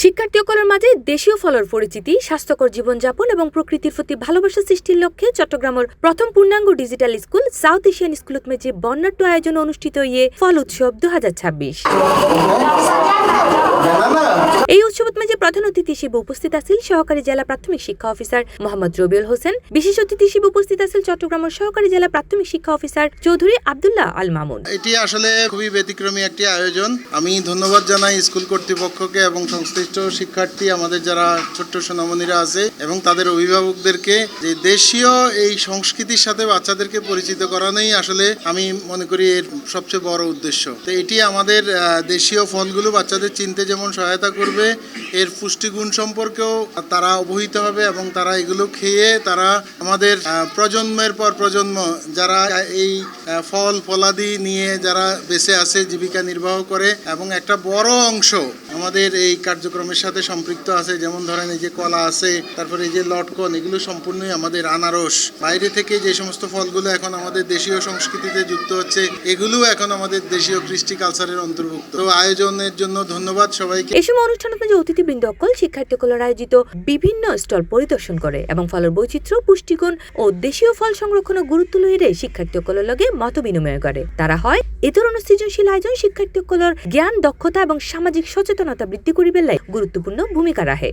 শিক্ষার্থীসকলের মাঝে দেশীয় ফলের পরিচিতি, স্বাস্থ্যকর জীবনযাপন এবং প্রকৃতির প্রতি ভালোবাসা সৃষ্টির লক্ষ্যে চট্টগ্রামের প্রথম পূর্ণাঙ্গ ডিজিটাল স্কুল সাউথ এশিয়ান স্কুলত মেজে বর্ণাঢ্য আয়োজন অনুষ্ঠিত ইয়ে ফল উৎসব 2026। এই উৎসবত মাঝে প্রধান অতিথি হিসেবে উপস্থিত আছেন সহকারী জেলা প্রাথমিক শিক্ষা অফিসার মোহাম্মদ রবিউল হোসেন। বিশেষ অতিথি হিসেবে উপস্থিত আছেন চট্টগ্রামের সহকারী জেলা প্রাথমিক শিক্ষা অফিসার চৌধুরী আব্দুল্লাহ আল মামুন। এটি আসলে খুবই ব্যতিক্রমী একটি আয়োজন। আমি ধন্যবাদ জানাই স্কুল কর্তৃপক্ষকে এবং সংশ্লিষ্ট শিক্ষার্থী, আমাদের যারা ছোট্ট সোনামণিরা আছে এবং তাদের অভিভাবকদেরকে, যে দেশীয় এই সংস্কৃতির সাথে বাচ্চাদেরকে পরিচিত করানোই আসলে আমি মনে করি এর সবচেয়ে বড় উদ্দেশ্য। তো এটি আমাদের দেশীয় ফলগুলো বাচ্চাদের চিনতে যেমন সহায়তা করবে, এর পুষ্টিগুণ সম্পর্কেও তারা অবহিত হবে এবং তারা এগুলো খেয়ে তারা আমাদের প্রজন্মের পর প্রজন্ম যারা এই ফল ফলাদি নিয়ে যারা বেঁচে আছে, জীবিকা নির্বাহ করে এবং একটা বড় অংশ আমাদের এই কার্যক্রমের সাথে সম্পৃক্ত আছে। যেমন ধরেন এই যে কলা আছে, তারপরে এই যে লটকন, এগুলো সম্পূর্ণই আমাদের আনারস। বাইরে থেকে যে সমস্ত ফলগুলো এখন আমাদের দেশীয় সংস্কৃতিতে যুক্ত হচ্ছে, এগুলো এখন আমাদের দেশীয় কৃষ্টি কালচারের অন্তর্ভুক্ত। তো আয়োজনের জন্য ধন্যবাদ সবাইকে। এই সময় অনুষ্ঠানের মাঝে অতিথিবৃন্দ সকল শিক্ষার্থীসকলের আয়োজিত বিভিন্ন স্টল পরিদর্শন করে এবং ফলের বৈচিত্র্য, পুষ্টিগুণ ও দেশীয় ফল সংরক্ষণের গুরুত্ব লইরে শিক্ষার্থীসকলের লগে মত বিনিময় করে। তারা হয় এ ধরনের সৃজনশীল আয়োজন শিক্ষার্থীসকলের জ্ঞান, দক্ষতা এবং সামাজিক সচেতনতা বৃদ্ধি করিবার লাই গুরুত্বপূর্ণ ভূমিকা রাখে।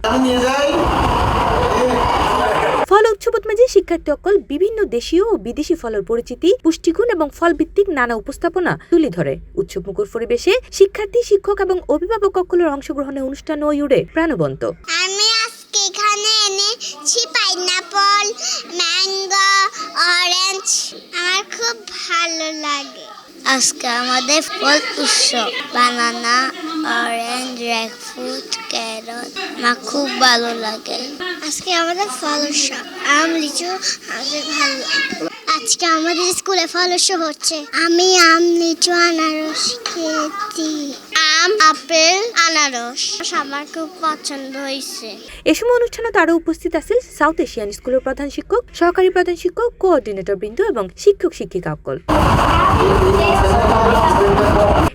ফল উৎসবত মাঝে শিক্ষার্থীসকল বিভিন্ন দেশীয় ও বিদেশি ফলের পরিচিতি, পুষ্টিগুণ এবং ফল ভিত্তিক নানা উপস্থাপনা তুলে ধরে। উৎসবমুখর পরিবেশে শিক্ষার্থী, শিক্ষক এবং অভিভাবক সকলের অংশগ্রহণে অনুষ্ঠান ও ইউড়ে প্রাণবন্ত। আমি আজকে এখানে এনেছি পাইনাপল, ম্যাঙ্গো, অরেঞ্জ। আমার খুব ভালো লাগে। আজকে আমাদের ফল উৎসব, বানানা, অরেঞ্জ, জ্যাকফ্রুট, ক্যারট। আমার খুব ভালো লাগে। আজকে আমাদের ফল উৎসব, আম, লিচু। আমাদের ভালো। আজকে আমাদের স্কুলে ফল উৎসব হচ্ছে। আমি আম, লিচু, আনারস খেয়েছি। আম, আপেল, আনারস আমার খুব পছন্দ হয়েছে। এ সময় অনুষ্ঠানে আরও উপস্থিত আছেন সাউথ এশিয়ান স্কুলের প্রধান শিক্ষক, সহকারী প্রধান শিক্ষক, কোঅর্ডিনেটর বৃন্দ এবং শিক্ষক শিক্ষিকা সকল।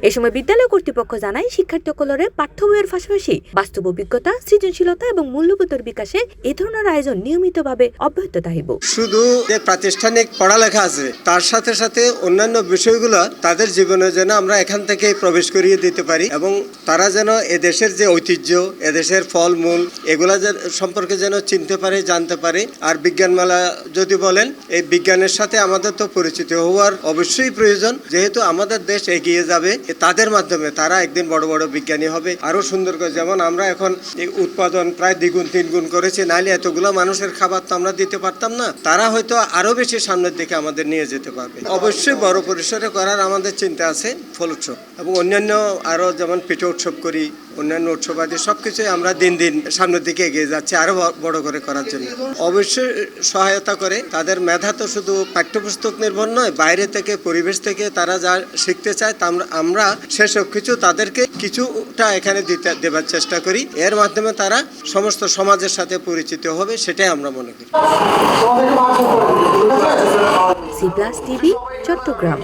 এ সময় বিদ্যালয় কর্তৃপক্ষ জানায় শিক্ষার্থীসকলের পাঠ্য বইয়ের পাশাপাশি বাস্তব অভিজ্ঞতা, সৃজনশীলতা এবং মূল্যবোধের বিকাশে এ ধরনের আয়োজন নিয়মিতভাবে অব্যাহত থাকিব। শুধু যে প্রাতিষ্ঠানিক পড়ালেখা আছে, তার সাথে সাথে অন্যান্য বিষয়গুলো তাদের জীবনে যেন আমরা এখান থেকে প্রবেশ করিয়ে দিতে পারি এবং তারা যেন এদেশের যে ঐতিহ্য, এদেশের ফলমূল, এগুলা সম্পর্কে যেন চিনতে পারে, জানতে পারে। আর বিজ্ঞান মেলা যদি বলেন, এই বিজ্ঞানের সাথে আমাদের তো পরিচিত হওয়ার অবশ্যই প্রয়োজন, যেহেতু আমাদের দেশ এগিয়ে যাবে। তাদের মাধ্যমে তারা একদিন বড় বড় বিজ্ঞানী হবে, আরো সুন্দর করে। যেমন আমরা এখন এই উৎপাদন প্রায় দ্বিগুণ তিনগুণ করেছি, নাইলে এতগুলো মানুষের খাবার তো আমরা দিতে পারতাম না। তারা হয়তো আরো বেশি সামনের দিকে আমাদের নিয়ে যেতে পারবে। অবশ্যই বড় পরিসরে করার আমাদের চিন্তা আছে ফল উৎসব এবং অন্যান্য আরো যেমন পিঠে উৎসব করি, অন্যান্য উৎসবাদি সবকিছুই আমরা দিন দিন সামনের দিকে এগিয়ে যাচ্ছি আরো বড় করে করার জন্য। অবশ্যই সহায়তা করে। তাদের মেধা তো শুধু পাঠ্যপুস্তক নির্ভর নয়, বাইরে থেকে, পরিবেশ থেকে তারা যা শিখতে চায় আমরা সেসব কিছু তাদেরকে কিছুটা এখানে দেবার চেষ্টা করি। এর মাধ্যমে তারা সমস্ত সমাজের সাথে পরিচিত হবে, সেটাই আমরা মনে করি। C plus TV, Chittagong.